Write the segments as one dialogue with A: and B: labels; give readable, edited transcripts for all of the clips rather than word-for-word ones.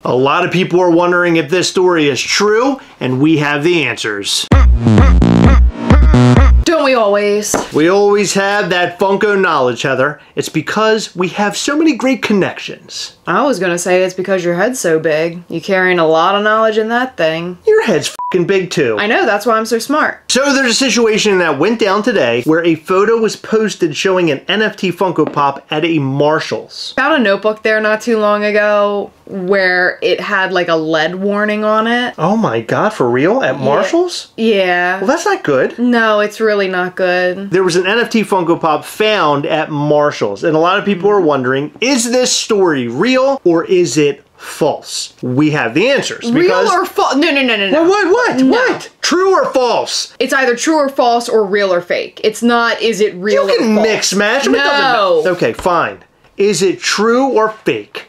A: A lot of people are wondering if this story is true, and we have the answers.
B: Don't we always?
A: We always have that Funko knowledge, Heather. It's because we have so many great connections.
B: I was gonna say it's because your head's so big. You're carrying a lot of knowledge in that thing.
A: Your head's f***ing big too.
B: I know, that's why I'm so smart.
A: So there's a situation that went down today where a photo was posted showing an NFT Funko Pop at a Marshall's.
B: Found a notebook there not too long ago where it had like a lead warning on it.
A: Oh my god, for real? At Marshall's?
B: Yeah.
A: Well, that's not good.
B: No, it's really not good.
A: There was an NFT Funko Pop found at Marshall's, and a lot of people are wondering, is this story real or is it false? We have the answers.
B: Real or false? No.
A: Well, what?
B: No.
A: What? True or false?
B: It's either true or false or real or fake. It's not, is it real or false?
A: You can mix match.
B: No.
A: It doesn't matter. Okay, fine. Is it true or fake?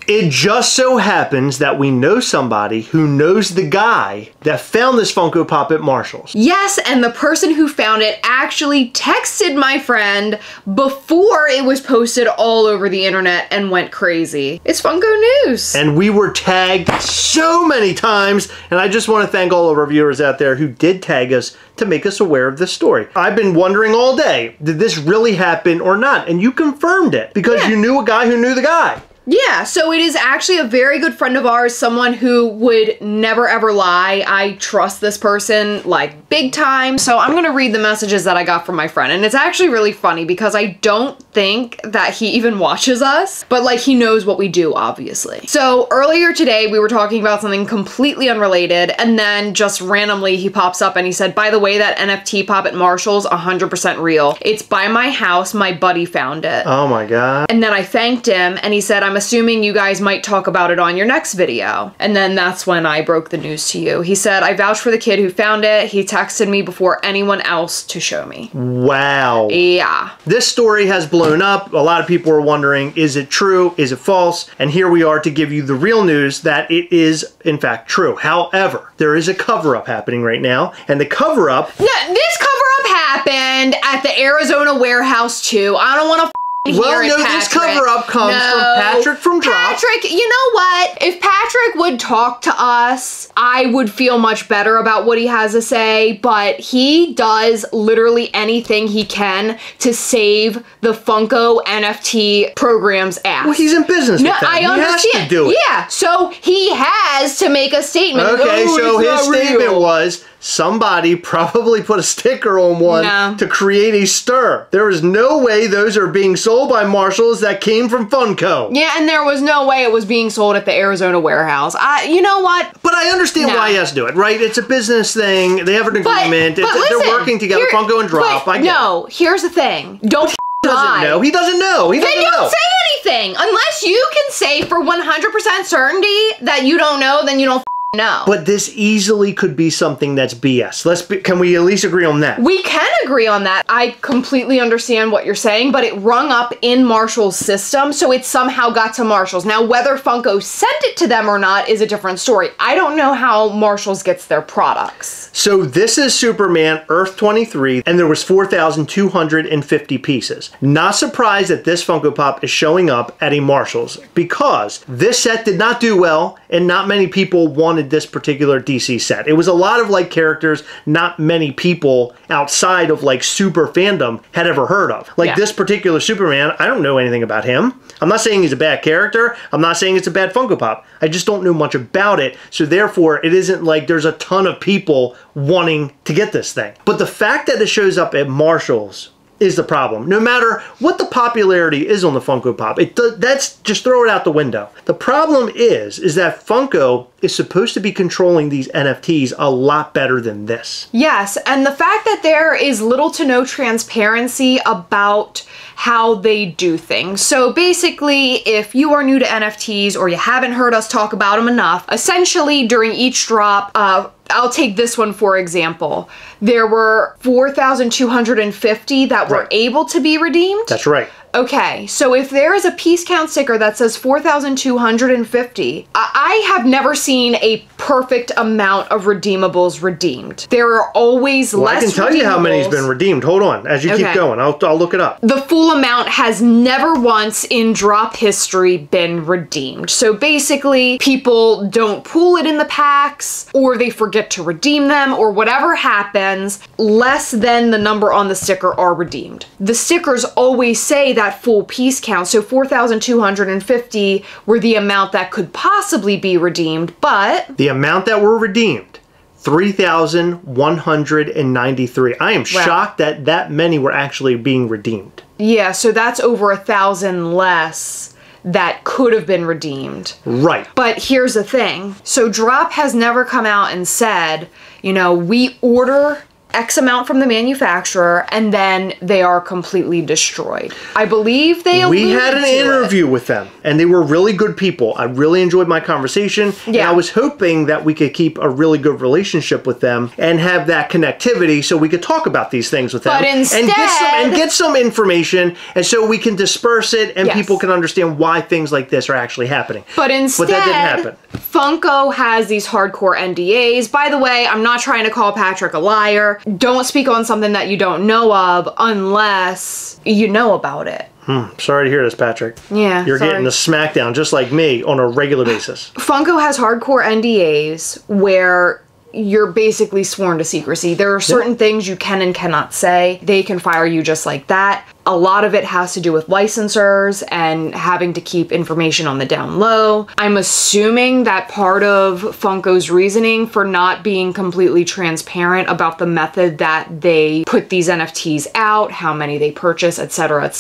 A: It just so happens that we know somebody who knows the guy that found this Funko Pop at Marshall's.
B: Yes, and the person who found it actually texted my friend before it was posted all over the internet and went crazy. It's Funko news.
A: And we were tagged so many times, and I just want to thank all of our viewers out there who did tag us to make us aware of this story. I've been wondering all day, did this really happen or not? And you confirmed it because you knew a guy who knew the guy.
B: Yeah, so it is actually a very good friend of ours, someone who would never ever lie. I trust this person like big time. So I'm gonna read the messages that I got from my friend, and it's actually really funny because I don't think that he even watches us, but like he knows what we do, obviously. So earlier today we were talking about something completely unrelated, and then just randomly he pops up and he said, by the way, that NFT pop at Marshall's 100% real. It's by my house, my buddy found it.
A: Oh my god.
B: And then I thanked him and he said, I'm assuming you guys might talk about it on your next video. And then that's when I broke the news to you. He said, I vouch for the kid who found it. He texted me before anyone else to show me.
A: Wow.
B: Yeah.
A: This story has blown up. A lot of people are wondering, is it true? Is it false? And here we are to give you the real news that it is in fact true. However, there is a cover-up happening right now, and the cover-up...
B: No, this cover-up happened at the Arizona warehouse too. I don't want to
A: well, no, this cover-up comes from Patrick from Drop.
B: Patrick, you know what? If Patrick would talk to us, I would feel much better about what he has to say, but he does literally anything he can to save the Funko NFT program's ass.
A: Well, he's in business with them.
B: I understand.
A: He has to do it.
B: Yeah, so he has to make a statement.
A: Okay, so his statement was, somebody probably put a sticker on one to create a stir. There is no way those are being sold by Marshall's that came from Funko.
B: Yeah, and there was no way it was being sold at the Arizona warehouse. You know what?
A: But I understand why he has to do it, right? It's a business thing. They have an agreement. They're working together, Funko and Drop. I get it.
B: Here's the thing. Don't
A: doesn't know. He doesn't know. He doesn't know.
B: Then don't say anything. Unless you can say for 100% certainty that you don't know, then you don't know.
A: But this easily could be something that's BS. Can we at least agree on that?
B: We can agree on that. I completely understand what you're saying, but it rung up in Marshall's system, so it somehow got to Marshall's. Now, whether Funko sent it to them or not is a different story. I don't know how Marshall's gets their products.
A: So this is Superman Earth 23, and there was 4,250 pieces. Not surprised that this Funko Pop is showing up at a Marshall's, because this set did not do well, and not many people wanted this particular DC set. It was a lot of like characters not many people outside of like super fandom had ever heard of. Like this particular Superman, I don't know anything about him. I'm not saying he's a bad character. I'm not saying it's a bad Funko Pop. I just don't know much about it. So therefore, it isn't like there's a ton of people wanting to get this thing. But the fact that it shows up at Marshall's is the problem. No matter what the popularity is on the Funko Pop, that's just throw it out the window. The problem is that Funko is supposed to be controlling these NFTs a lot better than this.
B: Yes, and the fact that there is little to no transparency about how they do things. So basically, if you are new to NFTs or you haven't heard us talk about them enough, essentially during each drop, I'll take this one for example. There were 4,250 that were able to be redeemed.
A: That's right.
B: Okay, so if there is a piece count sticker that says 4,250, I have never seen a perfect amount of redeemables redeemed. There are always less.
A: I can tell you how many's been redeemed. Hold on, as you keep going, I'll look it up.
B: The full amount has never once in drop history been redeemed. So basically, people don't pool it in the packs, or they forget to redeem them, or whatever happens, less than the number on the sticker are redeemed. The stickers always say that full piece count, so 4,250 were the amount that could possibly be redeemed, but
A: the amount that were redeemed, 3,193. I am shocked that that many were actually being redeemed.
B: Yeah, so that's over 1,000 less that could have been redeemed.
A: Right.
B: But here's the thing. So Drop has never come out and said, you know, we order X amount from the manufacturer and then they are completely destroyed. I believe they alluded
A: We had an interview with them and they were really good people. I really enjoyed my conversation. Yeah. And I was hoping that we could keep a really good relationship with them and have that connectivity so we could talk about these things with them.
B: But instead,
A: and get some information and so we can disperse it and people can understand why things like this are actually happening.
B: But instead,
A: that didn't happen.
B: Funko has these hardcore NDAs. By the way, I'm not trying to call Patrick a liar. Don't speak on something that you don't know of unless you know about it.
A: Sorry to hear this, Patrick.
B: Yeah,
A: You're getting the smackdown just like me on a regular basis.
B: Funko has hardcore NDAs where you're basically sworn to secrecy. There are certain things you can and cannot say. They can fire you just like that. A lot of it has to do with licensors and having to keep information on the down low. I'm assuming that part of Funko's reasoning for not being completely transparent about the method that they put these NFTs out, how many they purchase, etc.,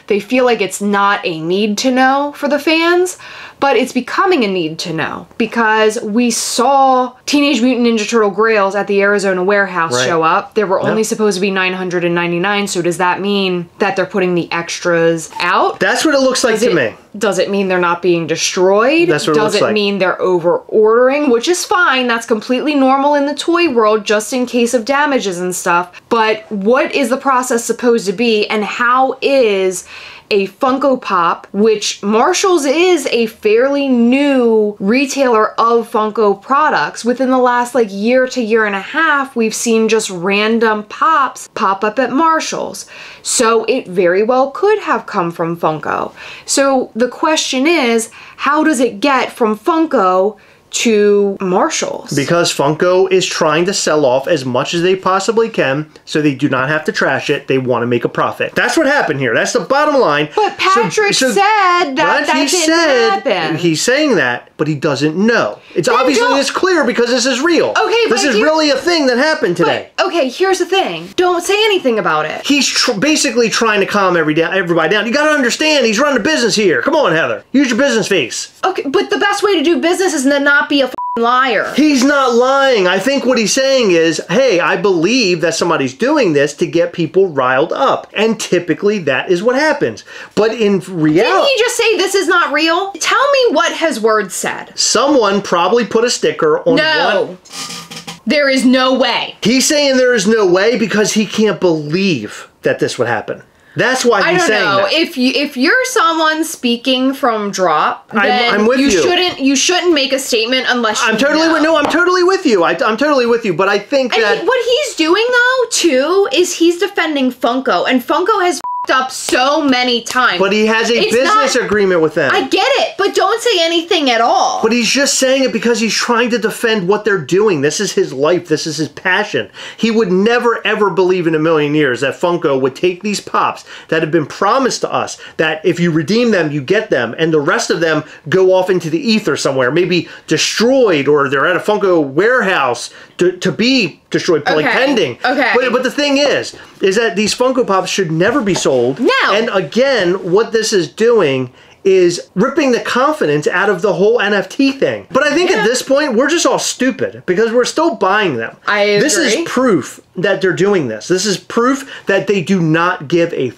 B: they feel like it's not a need to know for the fans, but it's becoming a need to know because we saw Teenage Mutant Ninja Turtle Grails at the Arizona warehouse show up. There were only supposed to be 999, so does that mean that they're putting the extras out?
A: That's what it looks like to me.
B: Does it mean they're not being destroyed?
A: That's what it looks like.
B: Does it mean they're over ordering, which is fine. That's completely normal in the toy world, just in case of damages and stuff. But what is the process supposed to be, and how is a Funko Pop, which Marshall's is a fairly new retailer of Funko products. Within the last year to year and a half, we've seen just random pops pop up at Marshall's. So it very well could have come from Funko. So the question is, how does it get from Funko to Marshall's?
A: Because Funko is trying to sell off as much as they possibly can so they do not have to trash it. They want to make a profit. That's what happened here. That's the bottom line.
B: But Patrick said that didn't happen.
A: He's saying that, but he doesn't know. It's obviously it's clear because this is real.
B: Okay,
A: this is really a thing that happened today.
B: But, okay, here's the thing. Don't say anything about it.
A: He's basically trying to calm everybody down. You got to understand, he's running a business here. Come on, Heather. Use your business face.
B: Okay, but the best way to do business is to not be a liar.
A: He's not lying. I think what he's saying is, hey, I believe that somebody's doing this to get people riled up. And typically that is what happens. But in reality...
B: Didn't he just say this is not real? Tell me what his words said.
A: Someone probably put a sticker on
B: No. There is no way.
A: He's saying there is no way because he can't believe that this would happen. That's why he's saying that.
B: I don't know. If you're someone speaking from Drop, then
A: I'm with you.
B: You shouldn't make a statement unless you
A: I'm totally with you. I'm totally with you. But I think that
B: what he's doing though too is he's defending Funko, and Funko has up so many times.
A: But he has a business agreement with them.
B: I get it, but don't say anything at all.
A: But he's just saying it because he's trying to defend what they're doing. This is his life. This is his passion. He would never ever believe in a million years that Funko would take these pops that have been promised to us, that if you redeem them, you get them, and the rest of them go off into the ether somewhere, maybe destroyed, or they're at a Funko warehouse to be destroyed, like pending.
B: Okay.
A: But the thing is that these Funko Pops should never be sold.
B: No.
A: And again, what this is doing is ripping the confidence out of the whole NFT thing. But I think at this point, we're just all stupid because we're still buying them.
B: I agree.
A: This is proof that they're doing this. This is proof that they do not give a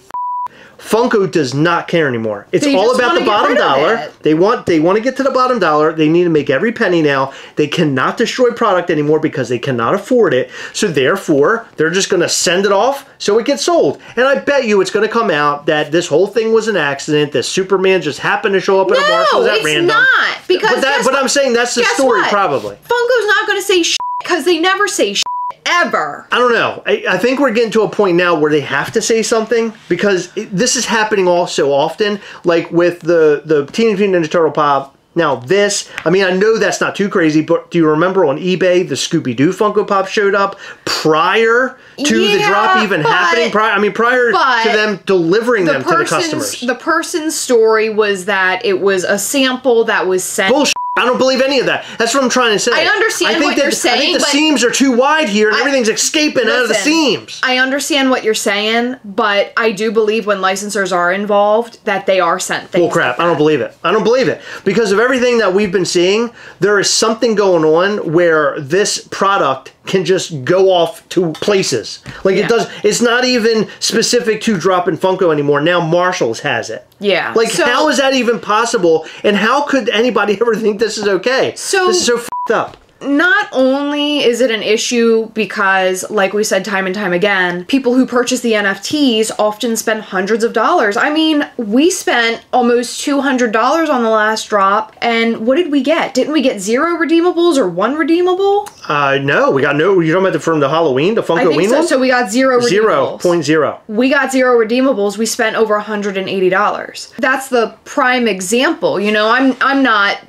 A: Funko does not care anymore. It's
B: They
A: all
B: just
A: about
B: wanna
A: the
B: get
A: bottom
B: rid of
A: dollar.
B: it.
A: They want to get to the bottom dollar. They need to make every penny now. They cannot destroy product anymore because they cannot afford it. So therefore, they're just going to send it off so it gets sold. And I bet you it's going to come out that this whole thing was an accident, that Superman just happened to show up at a Marshalls at random.
B: No, it's not. Because
A: but I'm saying that's the story probably.
B: Funko's not going to say shit because they never say shit. Ever.
A: I don't know. I think we're getting to a point now where they have to say something because this is happening all so often. Like with the Teenage Mutant Ninja Turtle Pop. Now this, I mean, I know that's not too crazy, but do you remember on eBay the Scooby-Doo Funko Pop showed up prior to the drop even happening? Prior to them delivering them to the customers.
B: The person's story was that it was a sample that was sent.
A: Bullshit. I don't believe any of that. That's what I'm trying to say.
B: I understand what you're saying.
A: I think the seams are too wide here and everything's escaping out of the seams.
B: I understand what you're saying, but I do believe when licensors are involved that they are sent things.
A: Well, crap. I don't believe it. I don't believe it. Because of everything that we've been seeing, there is something going on where this product can just go off to places. Like it does. It's not even specific to dropping Funko anymore. Now Marshalls has it.
B: Yeah.
A: Like how is that even possible? And how could anybody ever think this is okay?
B: So
A: this is so f***ed up.
B: Not only is it an issue because, like we said time and time again, people who purchase the NFTs often spend hundreds of dollars. I mean, we spent almost $200 on the last drop, and what did we get? Didn't we get 0 redeemables or 1 redeemable?
A: No, we got no. You're talking about from the Halloween, the Funko
B: I think
A: one?
B: So we got 0 redeemables.
A: 0.0.
B: We got 0 redeemables. We spent over $180. That's the prime example. You know, I'm not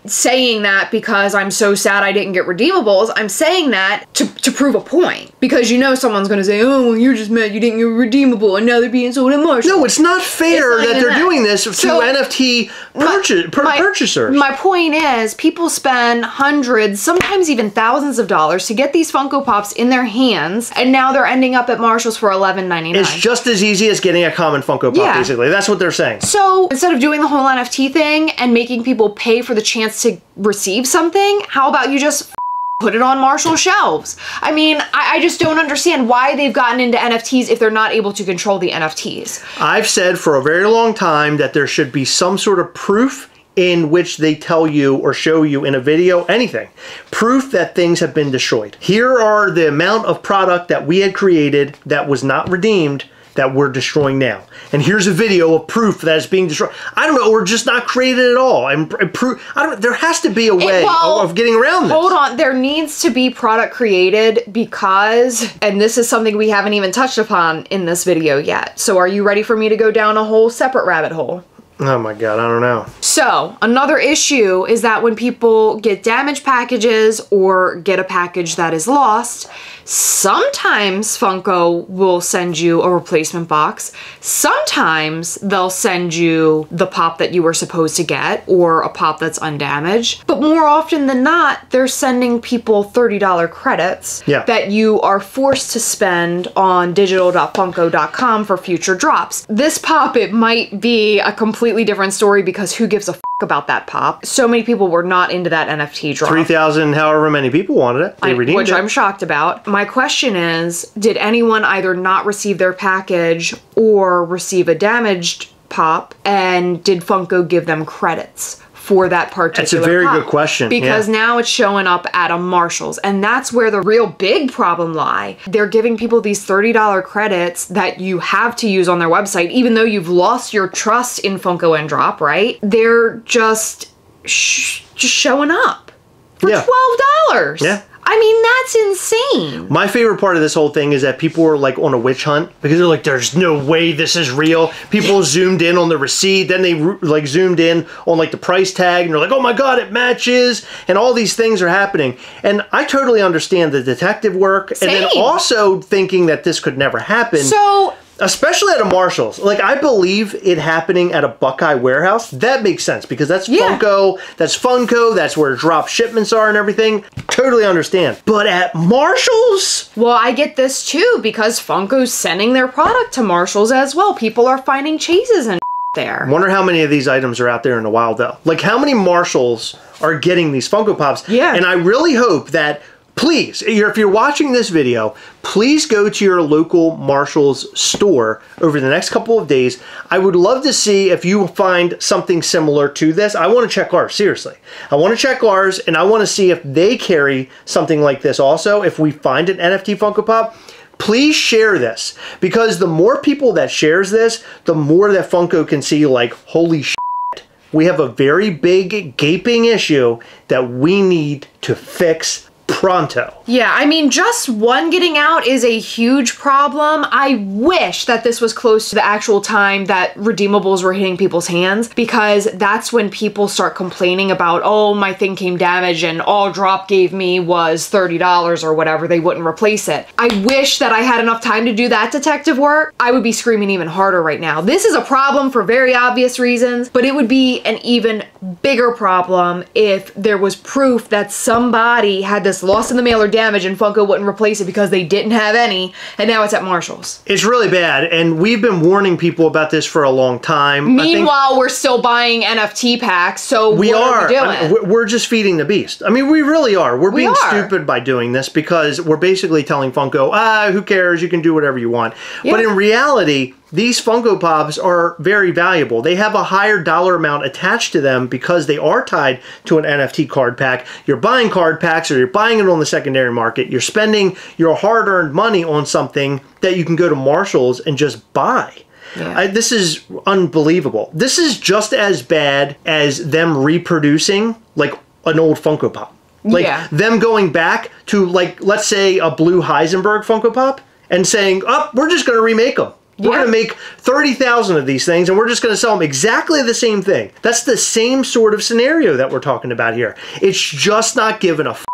B: saying that because I'm so sad I didn't get redeemables. I'm saying that to prove a point. Because you know someone's going to say, oh, well, you're just mad you didn't get redeemable and now they're being sold at Marshalls.
A: No, it's not fair that they're doing this to NFT purchasers.
B: My point is, people spend hundreds, sometimes even thousands of dollars to get these Funko Pops in their hands, and now they're ending up at Marshalls for $11.99.
A: It's just as easy as getting a common Funko Pop, basically. That's what they're saying.
B: So instead of doing the whole NFT thing and making people pay for the chance to receive something, how about you just put it on Marshall shelves? I mean, I just don't understand why they've gotten into NFTs if they're not able to control the NFTs.
A: I've said for a very long time that there should be some sort of proof in which they tell you or show you in a video, anything, proof that things have been destroyed. Here are the amount of product that we had created that was not redeemed that we're destroying now. And here's a video of proof that it's being destroyed. I don't know, or just not created at all. There has to be a way of getting around this.
B: Hold on, there needs to be product created because, and this is something we haven't even touched upon in this video yet. So are you ready for me to go down a whole separate rabbit hole?
A: Oh my God, I don't know.
B: So, another issue is that when people get damaged packages or get a package that is lost, sometimes Funko will send you a replacement box. Sometimes they'll send you the pop that you were supposed to get or a pop that's undamaged. But more often than not, they're sending people $30 credits that you are forced to spend on digital.funko.com for future drops. This pop, it might be a completely different story because who gives a f about that pop? So many people were not into that NFT drop.
A: 3,000, however many people wanted it. They redeemed it.
B: Which I'm shocked about. My question is, did anyone either not receive their package or receive a damaged pop, and did Funko give them credits for that particular
A: That's a very
B: pop?
A: good question.
B: Because now it's showing up at a Marshalls, and that's where the real big problem lie. They're giving people these $30 credits that you have to use on their website, even though you've lost your trust in Funko and Drop, right? They're just showing up for $12.
A: Yeah.
B: I mean, that's insane.
A: My favorite part of this whole thing is that people were like on a witch hunt because they're like, there's no way this is real. People zoomed in on the receipt, then they like zoomed in on like the price tag, and they're like, oh my God, it matches, and all these things are happening. And I totally understand the detective work.
B: Same.
A: And then also thinking that this could never happen.
B: So,
A: especially at a Marshalls. Like, I believe it happening at a Buckeye warehouse. That makes sense because that's Funko, that's where drop shipments are and everything. Totally understand. But at Marshalls?
B: Well, I get this too because Funko's sending their product to Marshalls as well. People are finding chases and there.
A: Wonder how many of these items are out there in the wild though. Like, how many Marshalls are getting these Funko Pops?
B: Yeah.
A: And I really hope that please, if you're watching this video, please go to your local Marshall's store over the next couple of days. I would love to see if you find something similar to this. I want to check ours, seriously. I want to check ours, and I want to see if they carry something like this also. If we find an NFT Funko Pop, please share this, because the more people that shares this, the more that Funko can see, like, holy shit, we have a very big gaping issue that we need to fix pronto.
B: Yeah, I mean, just one getting out is a huge problem. I wish that this was close to the actual time that redeemables were hitting people's hands, because that's when people start complaining about, oh, my thing came damaged and all Drop gave me was $30 or whatever. They wouldn't replace it. I wish that I had enough time to do that detective work. I would be screaming even harder right now. This is a problem for very obvious reasons, but it would be an even bigger problem if there was proof that somebody had this lost in the mail or damage and Funko wouldn't replace it because they didn't have any, and now it's at Marshall's.
A: It's really bad, and we've been warning people about this for a long time.
B: Meanwhile, we're still buying NFT packs, so what are we doing?
A: I mean, we're just feeding the beast. I mean, we really are. We're being stupid by doing this, because we're basically telling Funko, who cares? You can do whatever you want. Yeah. But in reality, these Funko Pops are very valuable. They have a higher dollar amount attached to them because they are tied to an NFT card pack. You're buying card packs, or you're buying it on the secondary market. You're spending your hard-earned money on something that you can go to Marshall's and just buy. Yeah. This is unbelievable. This is just as bad as them reproducing, like, an old Funko Pop. Like, them going back to, like, let's say a blue Heisenberg Funko Pop and saying, oh, we're just going to remake them. We're going to make 30,000 of these things, and we're just going to sell them exactly the same thing. That's the same sort of scenario that we're talking about here. It's just not giving a f***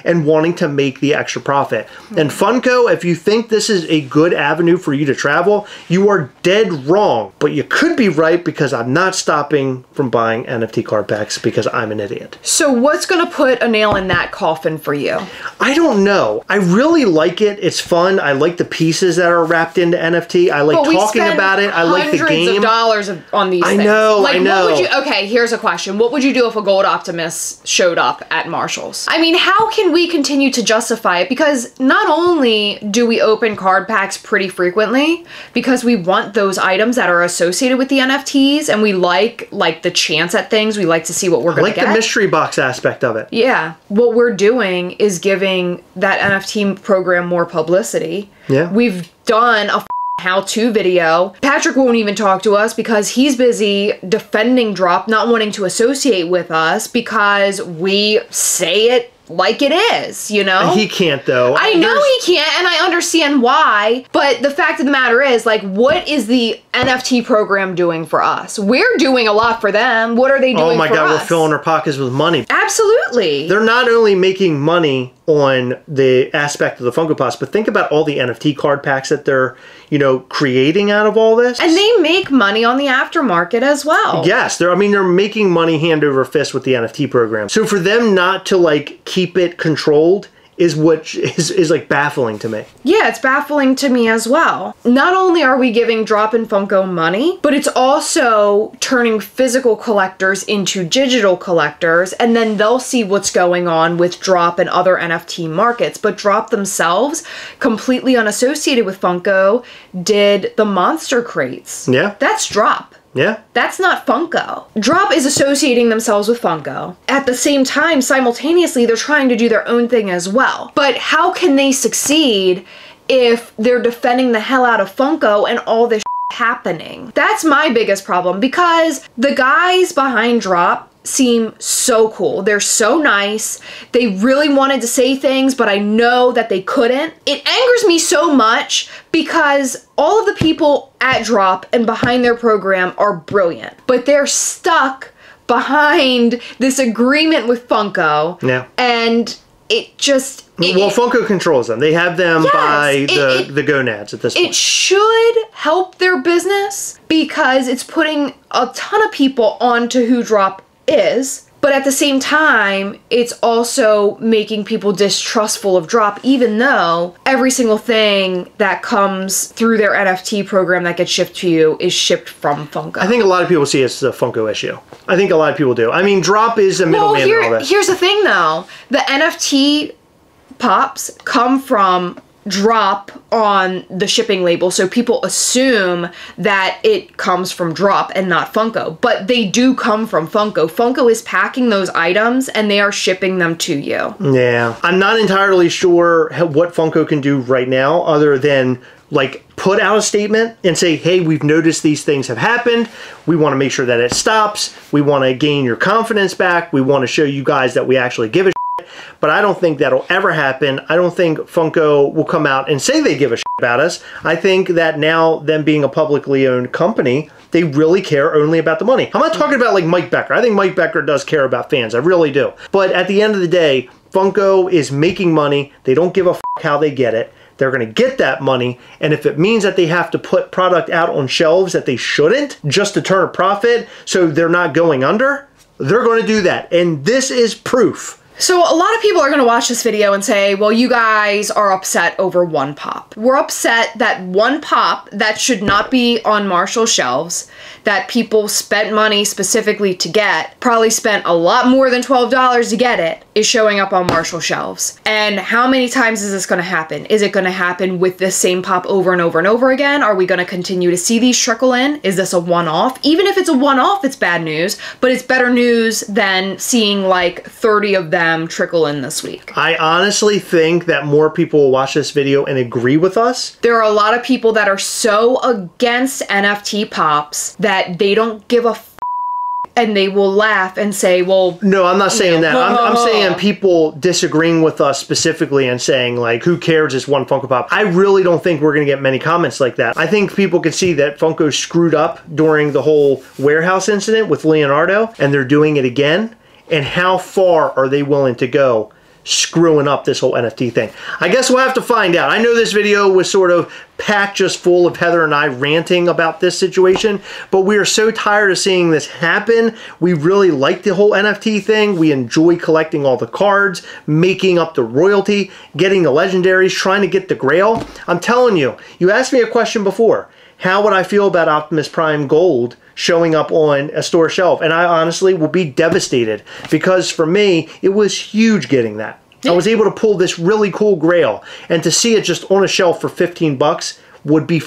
A: and wanting to make the extra profit. And Funko, if you think this is a good avenue for you to travel, you are dead wrong. But you could be right, because I'm not stopping from buying NFT card packs because I'm an idiot.
B: So what's going to put a nail in that coffin for you?
A: I don't know. I really like it. It's fun. I like the pieces that are wrapped into NFT. I like talking about it. I like the game.
B: Hundreds of dollars on these things.
A: I know.
B: What would you, okay, here's a question. What would you do if a Gold Optimus showed up at Marshall's? I mean, how can we continue to justify it? Because not only do we open card packs pretty frequently because we want those items that are associated with the NFTs, and we like the chance at things. We like to see what we're going to get.
A: I like the mystery box aspect of it.
B: Yeah. What we're doing is giving that NFT program more publicity.
A: Yeah.
B: We've done a how-to video. Patrick won't even talk to us because he's busy defending Drop, not wanting to associate with us because we say it like it is, you know?
A: He can't, though.
B: I know he can't, and I understand why, but the fact of the matter is, like, what is the NFT program doing for us? We're doing a lot for them. What are they doing for us?
A: Oh my God, we're filling our pockets with money.
B: Absolutely.
A: They're not only making money on the aspect of the Funko Pops, but think about all the NFT card packs that they're, you know, creating out of all this.
B: And they make money on the aftermarket as well.
A: Yes, they're making money hand over fist with the NFT program. So for them not to, like, keep it controlled is what is like baffling to me.
B: Yeah, it's baffling to me as well. Not only are we giving Drop and Funko money, but it's also turning physical collectors into digital collectors, and then they'll see what's going on with Drop and other NFT markets. But Drop themselves, completely unassociated with Funko, did the monster crates.
A: Yeah.
B: That's Drop.
A: Yeah.
B: That's not Funko. Drop is associating themselves with Funko. At the same time, simultaneously, they're trying to do their own thing as well. But how can they succeed if they're defending the hell out of Funko and all this happening? That's my biggest problem, because the guys behind Drop seem so cool. They're so nice. They really wanted to say things, but I know that they couldn't. It angers me so much because all of the people at Drop and behind their program are brilliant, but they're stuck behind this agreement with Funko.
A: Yeah.
B: And it just...
A: well, Funko controls them. They have them by the gonads at this point.
B: It should help their business because it's putting a ton of people onto who Drop is, but at the same time, it's also making people distrustful of Drop, even though every single thing that comes through their NFT program that gets shipped to you is shipped from Funko.
A: I think a lot of people see it as a Funko issue. I think a lot of people do. I mean, Drop is a middleman in all this.
B: Here's the thing, though. The NFT pops come from drop on the shipping label, so people assume that it comes from drop and not Funko, but they do come from Funko. Funko is packing those items and they are shipping them to you.
A: Yeah, I'm not entirely sure what Funko can do right now other than like put out a statement and say, hey, we've noticed these things have happened. We want to make sure that it stops. We want to gain your confidence back. We want to show you guys that we actually give a shit. But I don't think that'll ever happen. I don't think Funko will come out and say they give a shit about us. I think that now, them being a publicly owned company, they really care only about the money. I'm not talking about like Mike Becker. I think Mike Becker does care about fans. I really do. But at the end of the day, Funko is making money. They don't give a f how they get it. They're going to get that money, and if it means that they have to put product out on shelves that they shouldn't just to turn a profit so they're not going under, they're going to do that. And this is proof.
B: So a lot of people are going to watch this video and say, well, you guys are upset over one pop. We're upset that one pop that should not be on Marshall shelves, that people spent money specifically to get, probably spent a lot more than $12 to get it, is showing up on Marshall shelves. And how many times is this going to happen? Is it going to happen with this same pop over and over and over again? Are we going to continue to see these trickle in? Is this a one-off? Even if it's a one-off, it's bad news, but it's better news than seeing like 30 of them trickle in this week.
A: I honestly think that more people will watch this video and agree with us.
B: There are a lot of people that are so against NFT pops that they don't give a f and they will laugh and say, well...
A: No, I'm not saying that. I'm saying people disagreeing with us specifically and saying, like, who cares, it's one Funko Pop. I really don't think we're going to get many comments like that. I think people can see that Funko screwed up during the whole warehouse incident with Leonardo, and they're doing it again. And how far are they willing to go screwing up this whole NFT thing? I guess we'll have to find out. I know this video was sort of packed just full of Heather and I ranting about this situation, but we are so tired of seeing this happen. We really like the whole NFT thing. We enjoy collecting all the cards, making up the royalty, getting the legendaries, trying to get the grail. I'm telling you, you asked me a question before. How would I feel about Optimus Prime Gold showing up on a store shelf? And I honestly will be devastated, because for me, it was huge getting that. I was able to pull this really cool grail, and to see it just on a shelf for 15 bucks would be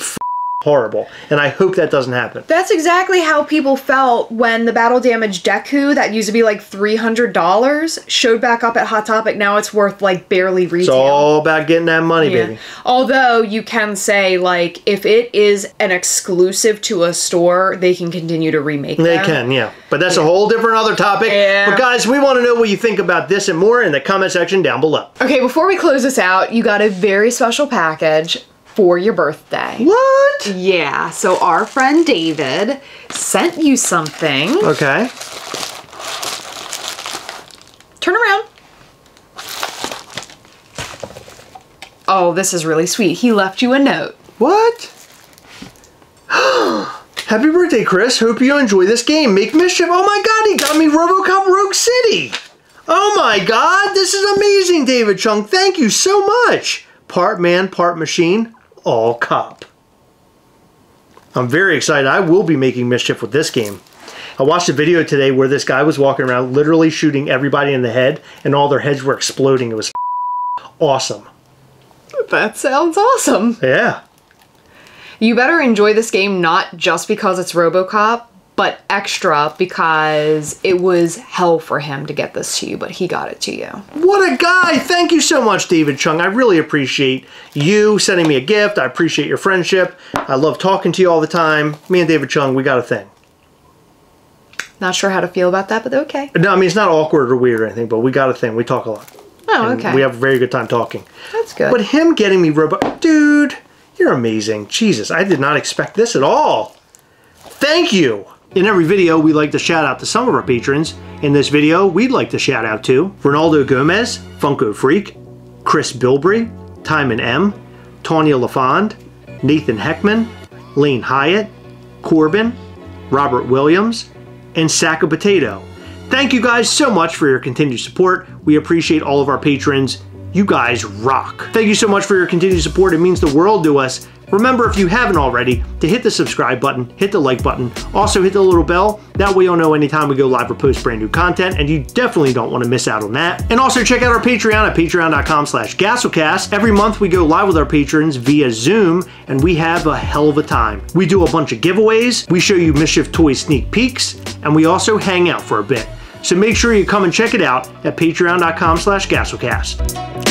A: horrible, and I hope that doesn't happen.
B: That's exactly how people felt when the Battle Damage Deku that used to be like $300 showed back up at Hot Topic. Now it's worth like barely retail.
A: It's all about getting that money, baby.
B: Although you can say, like, if it is an exclusive to a store, they can continue to remake them.
A: They can, yeah. But that's a whole different other topic.
B: Yeah.
A: But guys, we want to know what you think about this and more in the comment section down below.
B: Okay, before we close this out, you got a very special package for your birthday.
A: What?
B: Yeah, so our friend David sent you something.
A: Okay.
B: Turn around. Oh, this is really sweet. He left you a note.
A: What? Happy birthday, Chris. Hope you enjoy this game. Make mischief. Oh my god, he got me RoboCop Rogue City. Oh my god, this is amazing, David Chung. Thank you so much. Part man, part machine. All cop. I'm very excited. I will be making mischief with this game. I watched a video today where this guy was walking around literally shooting everybody in the head, and all their heads were exploding. It was awesome.
B: That sounds awesome.
A: Yeah.
B: You better enjoy this game not just because it's RoboCop, but extra because it was hell for him to get this to you, but he got it to you.
A: What a guy! Thank you so much, David Chung. I really appreciate you sending me a gift. I appreciate your friendship. I love talking to you all the time. Me and David Chung, we got a thing.
B: Not sure how to feel about that, but okay.
A: No, I mean, it's not awkward or weird or anything, but we got a thing. We talk a lot.
B: Oh,
A: and
B: okay.
A: we have a very good time talking.
B: That's good.
A: But him getting me Dude, you're amazing. Jesus, I did not expect this at all. Thank you. In every video, we like to shout out to some of our patrons. In this video, we'd like to shout out to Ronaldo Gomez, Funko Freak, Chris Bilbrey, Timon M, Tanya LaFond, Nathan Heckman, Lane Hyatt, Corbin, Robert Williams, and Sack of Potato. Thank you guys so much for your continued support. We appreciate all of our patrons. You guys rock. Thank you so much for your continued support. It means the world to us. Remember, if you haven't already, to hit the subscribe button, hit the like button, also hit the little bell. That way you'll know anytime we go live or post brand new content, and you definitely don't want to miss out on that. And also check out our Patreon at patreon.com/Gastlecast. Every month we go live with our patrons via Zoom, and we have a hell of a time. We do a bunch of giveaways, we show you Mischief toy sneak peeks, and we also hang out for a bit. So make sure you come and check it out at patreon.com/Gastlecast.